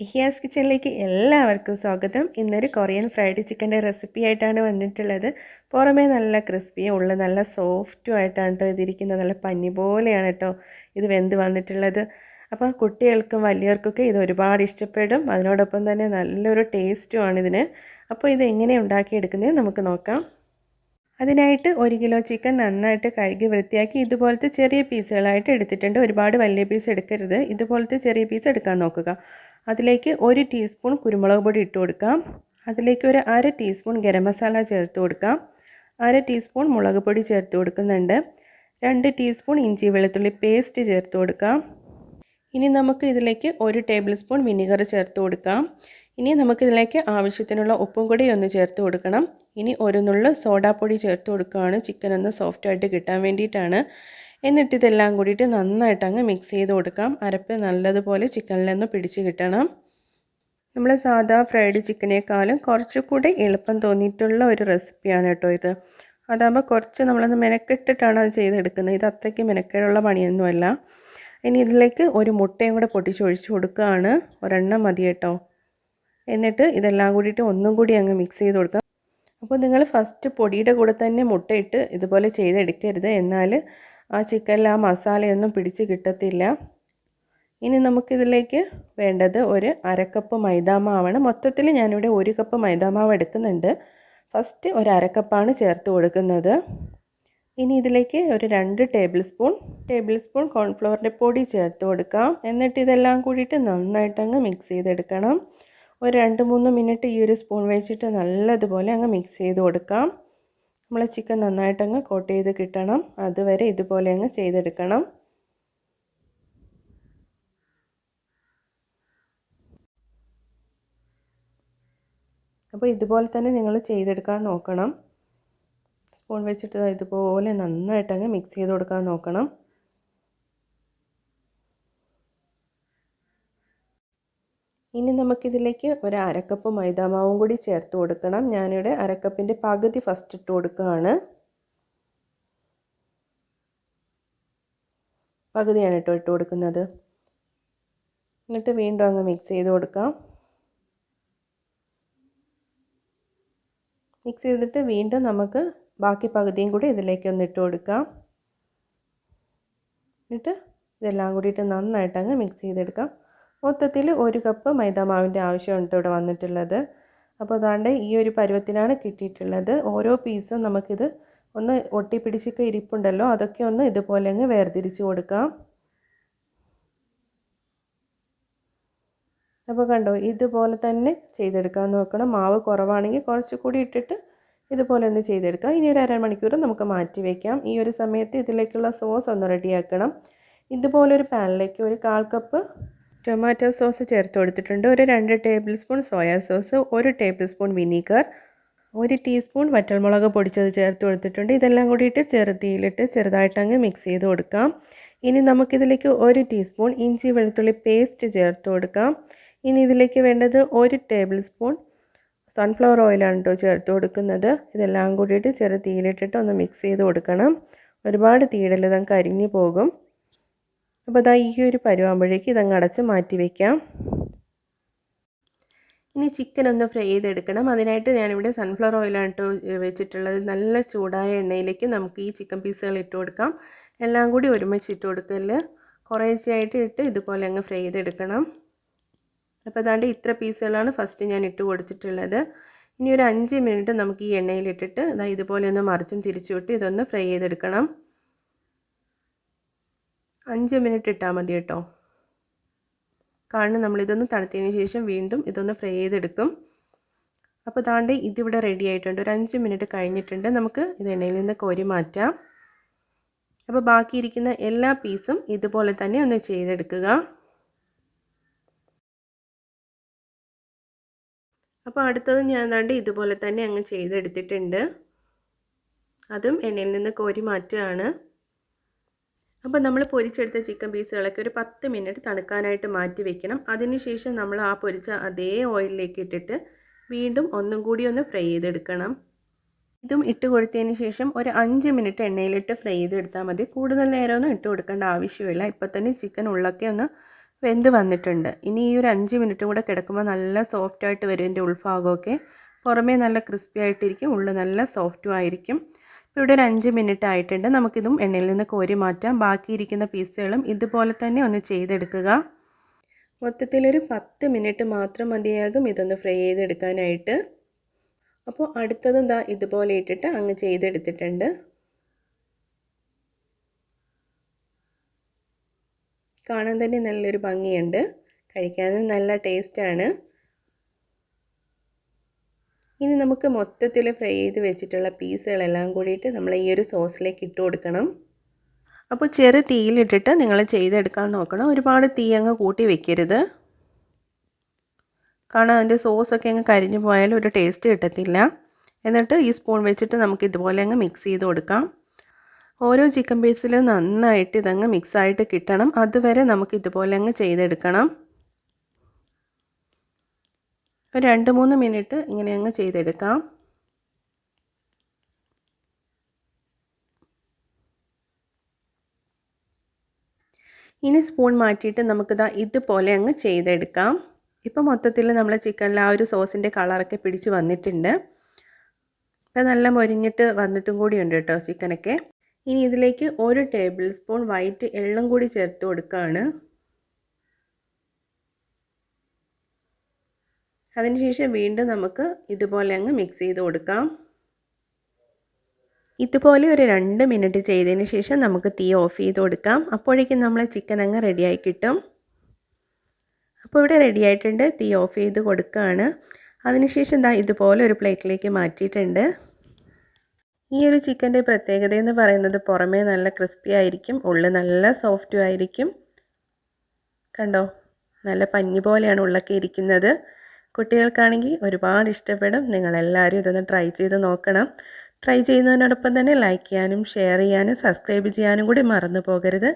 ഇഹിയാസ് കിച്ചണിലേക്ക് എല്ലാവർക്കും സ്വാഗതം. ഇന്നൊരു കൊറിയൻ ഫ്രൈഡ് ചിക്കൻ്റെ റെസിപ്പി ആയിട്ടാണ് വന്നിട്ടുള്ളത്. പുറമേ നല്ല ക്രിസ്പിയും ഉള്ള നല്ല സോഫ്റ്റും ആയിട്ടാണ് കേട്ടോ ഇതിരിക്കുന്നത്. നല്ല പഞ്ഞി പോലെയാണ് കേട്ടോ ഇത് വെന്ത് വന്നിട്ടുള്ളത്. അപ്പോൾ കുട്ടികൾക്കും വലിയവർക്കൊക്കെ ഇത് ഒരുപാട് ഇഷ്ടപ്പെടും. അതിനോടൊപ്പം തന്നെ നല്ലൊരു ടേസ്റ്റുമാണ് ഇതിന്. അപ്പോൾ ഇത് എങ്ങനെ ഉണ്ടാക്കിയെടുക്കുന്നത് നമുക്ക് നോക്കാം. അതിനായിട്ട് 1 കിലോ ചിക്കൻ നന്നായിട്ട് കഴുകി വൃത്തിയാക്കി ഇതുപോലത്തെ ചെറിയ പീസുകളായിട്ട് എടുത്തിട്ടുണ്ട്. ഒരുപാട് വലിയ പീസ് എടുക്കരുത്, ഇതുപോലത്തെ ചെറിയ പീസ് എടുക്കാൻ നോക്കുക. അതിലേക്ക് 1 ടീസ്പൂൺ കുരുമുളക് പൊടി ഇട്ട് കൊടുക്കാം. അതിലേക്ക് ഒരു 1/2 ടീസ്പൂൺ ഗരം മസാല ചേർത്ത് കൊടുക്കാം. 1/2 ടീസ്പൂൺ മുളക് പൊടി ചേർത്ത് കൊടുക്കുന്നുണ്ട്. 2 ടീസ്പൂൺ ഇഞ്ചി വെളുത്തുള്ളി പേസ്റ്റ് ചേർത്ത് കൊടുക്കാം. ഇനി നമുക്ക് ഇതിലേക്ക് 1 ടേബിൾ സ്പൂൺ വിനീഗർ ചേർത്ത് കൊടുക്കാം. ഇനി നമുക്കിതിലേക്ക് ആവശ്യത്തിനുള്ള ഉപ്പും കൂടി ഒന്ന് ചേർത്ത് കൊടുക്കണം. ഇനി ഒരു നുള്ളു സോഡാപ്പൊടി ചേർത്ത് കൊടുക്കുകയാണ്, ചിക്കൻ ഒന്ന് സോഫ്റ്റായിട്ട് കിട്ടാൻ വേണ്ടിയിട്ടാണ്. എന്നിട്ട് ഇതെല്ലാം കൂടിയിട്ട് നന്നായിട്ട് അങ്ങ് മിക്സ് ചെയ്ത് കൊടുക്കാം. അരപ്പ് നല്ലതുപോലെ ചിക്കനിലൊന്ന് പിടിച്ച് കിട്ടണം. നമ്മൾ സാധാ ഫ്രൈഡ് ചിക്കനേക്കാളും കുറച്ചുകൂടി എളുപ്പം തോന്നിയിട്ടുള്ള ഒരു റെസിപ്പിയാണ് കേട്ടോ ഇത്. അതാകുമ്പോൾ കുറച്ച് നമ്മളൊന്ന് മെനക്കെട്ടിട്ടാണ് അത് ചെയ്തെടുക്കുന്നത്. ഇത് അത്രയ്ക്ക് മെനക്കേടുള്ള പണിയൊന്നുമല്ല. ഇനി ഇതിലേക്ക് ഒരു മുട്ടയും കൂടെ പൊട്ടിച്ചൊഴിച്ച് കൊടുക്കുകയാണ്. ഒരെണ്ണം മതി കേട്ടോ. എന്നിട്ട് ഇതെല്ലാം കൂടിയിട്ട് ഒന്നും കൂടി അങ്ങ് മിക്സ് ചെയ്ത് കൊടുക്കാം. അപ്പോൾ നിങ്ങൾ ഫസ്റ്റ് പൊടിയുടെ കൂടെ തന്നെ മുട്ടയിട്ട് ഇതുപോലെ ചെയ്തെടുക്കരുത്, എന്നാൽ ആ ചിക്കനിൽ ആ മസാലയൊന്നും പിടിച്ച് കിട്ടത്തില്ല. ഇനി നമുക്കിതിലേക്ക് വേണ്ടത് ഒരു 1/2 കപ്പ് മൈദാമാവാണ്. മൊത്തത്തിൽ ഞാനിവിടെ 1 കപ്പ് മൈദാമാവ് എടുക്കുന്നുണ്ട്. ഫസ്റ്റ് ഒരു 1/2 കപ്പാണ് ചേർത്ത് കൊടുക്കുന്നത്. ഇനി ഇതിലേക്ക് ഒരു 2 ടേബിൾ സ്പൂൺ കോൺഫ്ലവറിൻ്റെ പൊടി ചേർത്ത് കൊടുക്കാം. എന്നിട്ട് ഇതെല്ലാം കൂടിയിട്ട് നന്നായിട്ടങ്ങ് മിക്സ് ചെയ്തെടുക്കണം. ഒരു 2-3 മിനിറ്റ് ഈ ഒരു സ്പൂൺ വെച്ചിട്ട് നല്ലതുപോലെ അങ്ങ് മിക്സ് ചെയ്ത് കൊടുക്കാം. നമ്മൾ ചിക്കൻ നന്നായിട്ടങ്ങ് കോട്ട് ചെയ്ത് കിട്ടണം, അതുവരെ ഇതുപോലെ അങ്ങ് ചെയ്തെടുക്കണം. അപ്പോൾ ഇതുപോലെ തന്നെ നിങ്ങൾ ചെയ്തെടുക്കാൻ നോക്കണം. സ്പൂൺ വെച്ചിട്ട് ഇതുപോലെ നന്നായിട്ടങ്ങ് മിക്സ് ചെയ്ത് കൊടുക്കാൻ നോക്കണം. ഇനി നമുക്കിതിലേക്ക് ഒരു 1/2 കപ്പ് മൈദാമാവും കൂടി ചേർത്ത് കൊടുക്കണം. ഞാനിവിടെ 1/2 കപ്പിൻ്റെ പകുതി ഫസ്റ്റ് ഇട്ട് കൊടുക്കുകയാണ്. പകുതിയാണ് കേട്ടോ ഇട്ട് കൊടുക്കുന്നത്. എന്നിട്ട് വീണ്ടും അങ്ങ് മിക്സ് ചെയ്ത് കൊടുക്കാം. മിക്സ് ചെയ്തിട്ട് വീണ്ടും നമുക്ക് ബാക്കി പകുതിയും കൂടി ഇതിലേക്ക് ഒന്ന് ഇട്ട് കൊടുക്കാം. എന്നിട്ട് ഇതെല്ലാം കൂടിയിട്ട് നന്നായിട്ട് അങ്ങ് മിക്സ് ചെയ്തെടുക്കാം. മൊത്തത്തിൽ 1 കപ്പ് മൈദാമാവിൻ്റെ ആവശ്യമുണ്ട് ഇവിടെ വന്നിട്ടുള്ളത്. അപ്പോൾ അതാണ്ട് ഈ ഒരു പരുവത്തിനാണ് കിട്ടിയിട്ടുള്ളത്. ഓരോ പീസും നമുക്കിത് ഒന്ന് ഒട്ടിപ്പിടിച്ചൊക്കെ ഇരിപ്പുണ്ടല്ലോ, അതൊക്കെ ഒന്ന് ഇതുപോലെ അങ്ങ് വേർതിരിച്ച് കൊടുക്കാം. അപ്പോൾ കണ്ടോ, ഇതുപോലെ തന്നെ ചെയ്തെടുക്കാൻ നോക്കണം. മാവ് കുറവാണെങ്കിൽ കുറച്ചുകൂടി ഇട്ടിട്ട് ഇതുപോലെ ഒന്ന് ചെയ്തെടുക്കാം. ഇനി ഒരു 1/2 മണിക്കൂർ നമുക്ക് മാറ്റി വയ്ക്കാം. ഈ ഒരു സമയത്ത് ഇതിലേക്കുള്ള സോസ് ഒന്ന് റെഡിയാക്കണം. ഇതുപോലൊരു പാനിലേക്ക് ഒരു 1/4 കപ്പ് ടൊമാറ്റോ സോസ് ചേർത്ത് കൊടുത്തിട്ടുണ്ട്. ഒരു 2 table spoon soya sauce, 1 table spoon vinegar, 1 teaspoon വറ്റൽമുളക് പൊടിച്ചത് ചേർത്ത് കൊടുത്തിട്ടുണ്ട്. ഇതെല്ലാം കൂടിയിട്ട് ചെറുതീയിലിട്ട് ചെറുതായിട്ടങ്ങ് മിക്സ് ചെയ്ത് കൊടുക്കാം. ഇനി നമുക്കിതിലേക്ക് 1 ടീസ്പൂൺ ഇഞ്ചി വെളുത്തുള്ളി പേസ്റ്റ് ചേർത്ത് കൊടുക്കാം. ഇനി ഇതിലേക്ക് വേണ്ടത് 1 ടേബിൾ സ്പൂൺ സൺഫ്ലവർ ഓയിലാണ് കേട്ടോ ചേർത്ത് കൊടുക്കുന്നത്. ഇതെല്ലാം കൂടിയിട്ട് ചെറുതീയിലിട്ടിട്ട് ഒന്ന് മിക്സ് ചെയ്ത് കൊടുക്കണം. ഒരുപാട് തീയിടല് ഇതങ്ങ് കരിഞ്ഞു പോകും. അപ്പോൾ അതാ ഈ ഒരു പരുവാകുമ്പോഴേക്ക് ഇതങ്ങ് അടച്ച് മാറ്റി വയ്ക്കാം. ഇനി ചിക്കൻ ഒന്ന് ഫ്രൈ ചെയ്തെടുക്കണം. അതിനായിട്ട് ഞാനിവിടെ സൺഫ്ലവർ ഓയിലാണ് കേട്ടോ വെച്ചിട്ടുള്ളത്. നല്ല ചൂടായ എണ്ണയിലേക്ക് നമുക്ക് ഈ ചിക്കൻ പീസുകൾ ഇട്ട് കൊടുക്കാം. എല്ലാം കൂടി ഒരുമിച്ച് ഇട്ട് കൊടുക്കല്, കുറേശ്ശെയായിട്ട് ഇട്ട് ഇതുപോലെ അങ്ങ് ഫ്രൈ ചെയ്തെടുക്കണം. അപ്പോൾ അതാണ്ട് ഇത്ര പീസുകളാണ് ഫസ്റ്റ് ഞാൻ ഇട്ട് കൊടുത്തിട്ടുള്ളത്. ഇനി ഒരു 5 മിനിറ്റ് നമുക്ക് ഈ എണ്ണയിലിട്ടിട്ട് ഇതുപോലെ ഒന്ന് മറിച്ചും തിരിച്ചു വിട്ട് ഇതൊന്ന് ഫ്രൈ ചെയ്തെടുക്കണം. 5 മിനിറ്റ് ഇട്ടാൽ മതി കേട്ടോ. കാരണം നമ്മളിതൊന്ന് തണുത്തതിന് ശേഷം വീണ്ടും ഇതൊന്ന് ഫ്രൈ ചെയ്തെടുക്കും. അപ്പോൾ താണ്ട് ഇതിവിടെ റെഡി ആയിട്ടുണ്ട്. ഒരു 5 മിനിറ്റ് കഴിഞ്ഞിട്ടുണ്ട്. നമുക്ക് ഇത് എണ്ണയിൽ നിന്ന് കോരി മാറ്റാം. അപ്പോൾ ബാക്കിയിരിക്കുന്ന എല്ലാ പീസും ഇതുപോലെ തന്നെ ഒന്ന് ചെയ്തെടുക്കുക. അപ്പോൾ അടുത്തത് ഞാൻ താണ്ട് ഇതുപോലെ തന്നെ അങ്ങ് ചെയ്തെടുത്തിട്ടുണ്ട്. അതും എണ്ണയിൽ നിന്ന് കോരി മാറ്റുകയാണ്. അപ്പോൾ നമ്മൾ പൊരിച്ചെടുത്ത ചിക്കൻ പീസുകളൊക്കെ ഒരു 10 മിനിറ്റ് തണുക്കാനായിട്ട് മാറ്റി വെക്കണം. അതിനുശേഷം നമ്മൾ ആ പൊരിച്ച അതേ ഓയിലിലേക്ക് ഇട്ടിട്ട് വീണ്ടും ഒന്നും കൂടി ഒന്ന് ഫ്രൈ ചെയ്തെടുക്കണം. ഇതും ഇട്ട് കൊടുത്തതിന് ശേഷം ഒരു 5 മിനിറ്റ് എണ്ണയിലിട്ട് ഫ്രൈ ചെയ്തെടുത്താൽ മതി. കൂടുതൽ നേരമൊന്നും ഇട്ട് കൊടുക്കേണ്ട ആവശ്യമില്ല. ഇപ്പോൾ തന്നെ ചിക്കൻ ഉള്ളൊക്കെ ഒന്ന് വെന്ത് വന്നിട്ടുണ്ട്. ഇനി ഈ ഒരു 5 മിനിറ്റും കൂടെ കിടക്കുമ്പോൾ നല്ല സോഫ്റ്റായിട്ട് വരും ഇതിൻ്റെ ഉൾഭാഗമൊക്കെ. പുറമേ നല്ല ക്രിസ്പി ആയിട്ടിരിക്കും, ഉള്ളിൽ നല്ല സോഫ്റ്റും ആയിരിക്കും. ഇപ്പോൾ ഇവിടെ ഒരു 5 മിനിറ്റ് ആയിട്ടുണ്ട്. നമുക്കിതും എണ്ണയിൽ നിന്ന് കോരി മാറ്റാം. ബാക്കിയിരിക്കുന്ന പീസുകളും ഇതുപോലെ തന്നെ ഒന്ന് ചെയ്തെടുക്കുക. മൊത്തത്തിലൊരു 10 മിനിറ്റ് മാത്രം മതിയാകും ഇതൊന്ന് ഫ്രൈ ചെയ്തെടുക്കാനായിട്ട്. അപ്പോൾ അടുത്തതും ദാ ഇതുപോലെ ഇട്ടിട്ട് അങ്ങ് ചെയ്തെടുത്തിട്ടുണ്ട്. കാണാൻ തന്നെ നല്ലൊരു ഭംഗിയുണ്ട്, കഴിക്കാനും നല്ല ടേസ്റ്റാണ്. ഇനി നമുക്ക് മൊത്തത്തിൽ ഫ്രൈ ചെയ്ത് വെച്ചിട്ടുള്ള പീസുകളെല്ലാം കൂടിയിട്ട് നമ്മൾ ഈ ഒരു സോസിലേക്ക് ഇട്ട് കൊടുക്കണം. അപ്പോൾ ചെറു തീയിലിട്ടിട്ട് നിങ്ങൾ ചെയ്തെടുക്കാൻ നോക്കണം. ഒരുപാട് തീ അങ്ങ് കൂട്ടി വെക്കരുത്. കാരണം അതിൻ്റെ സോസൊക്കെ അങ്ങ് കരിഞ്ഞു പോയാലും ഒരു ടേസ്റ്റ് കിട്ടത്തില്ല. എന്നിട്ട് ഈ സ്പൂൺ വെച്ചിട്ട് നമുക്ക് ഇതുപോലെ അങ്ങ് മിക്സ് ചെയ്ത് കൊടുക്കാം. ഓരോ ചിക്കൻ പീസിലും നന്നായിട്ട് ഇതങ്ങ് മിക്സായിട്ട് കിട്ടണം. അതുവരെ നമുക്ക് ഇതുപോലെ അങ്ങ് ചെയ്തെടുക്കണം. ഒരു 2-3 മിനിറ്റ് ഇങ്ങനെ അങ്ങ് ചെയ്തെടുക്കാം. ഇനി സ്പൂൺ മാറ്റിയിട്ട് നമുക്കിതാ ഇതുപോലെ അങ്ങ് ചെയ്തെടുക്കാം. ഇപ്പോൾ മൊത്തത്തിൽ നമ്മൾ ചിക്കനിൽ ആ ഒരു സോസിൻ്റെ കളറൊക്കെ പിടിച്ച് വന്നിട്ടുണ്ട്. ഇപ്പോൾ നല്ല മൊരിഞ്ഞിട്ട് വന്നിട്ടും കൂടിയുണ്ട് കേട്ടോ ചിക്കനൊക്കെ. ഇനി ഇതിലേക്ക് 1 ടേബിൾ സ്പൂൺ വൈറ്റ് എള്ളും കൂടി ചേർത്ത് കൊടുക്കുകയാണ്. അതിനുശേഷം വീണ്ടും നമുക്ക് ഇതുപോലെ അങ്ങ് മിക്സ് ചെയ്ത് കൊടുക്കാം. ഇതുപോലെ ഒരു 2 മിനിറ്റ് ചെയ്തതിന് ശേഷം നമുക്ക് തീ ഓഫ് ചെയ്ത് കൊടുക്കാം. അപ്പോഴേക്കും നമ്മളെ ചിക്കൻ അങ്ങ് റെഡിയായി കിട്ടും. അപ്പോൾ ഇവിടെ റെഡി ആയിട്ടുണ്ട്. തീ ഓഫ് ചെയ്ത് കൊടുക്കുകയാണ്. അതിനുശേഷം ദാ ഇതുപോലെ ഒരു പ്ലേറ്റിലേക്ക് മാറ്റിയിട്ടുണ്ട്. ഈ ഒരു ചിക്കൻ്റെ പ്രത്യേകത എന്ന് പറയുന്നത് പുറമേ നല്ല ക്രിസ്പി ആയിരിക്കും, ഉള്ളിൽ നല്ല സോഫ്റ്റും ആയിരിക്കും. കണ്ടോ, നല്ല പഞ്ഞി പോലെയാണ് ഉള്ളൊക്കെ ഇരിക്കുന്നത്. കുട്ടികൾക്കാണെങ്കിൽ ഒരുപാട് ഇഷ്ടപ്പെടും. നിങ്ങളെല്ലാവരും ഇതൊന്ന് ട്രൈ ചെയ്ത് നോക്കണം. ട്രൈ ചെയ്യുന്നതിനോടൊപ്പം തന്നെ ലൈക്ക് ചെയ്യാനും ഷെയർ ചെയ്യാനും സബ്സ്ക്രൈബ് ചെയ്യാനും കൂടി മറന്നു പോകരുത്.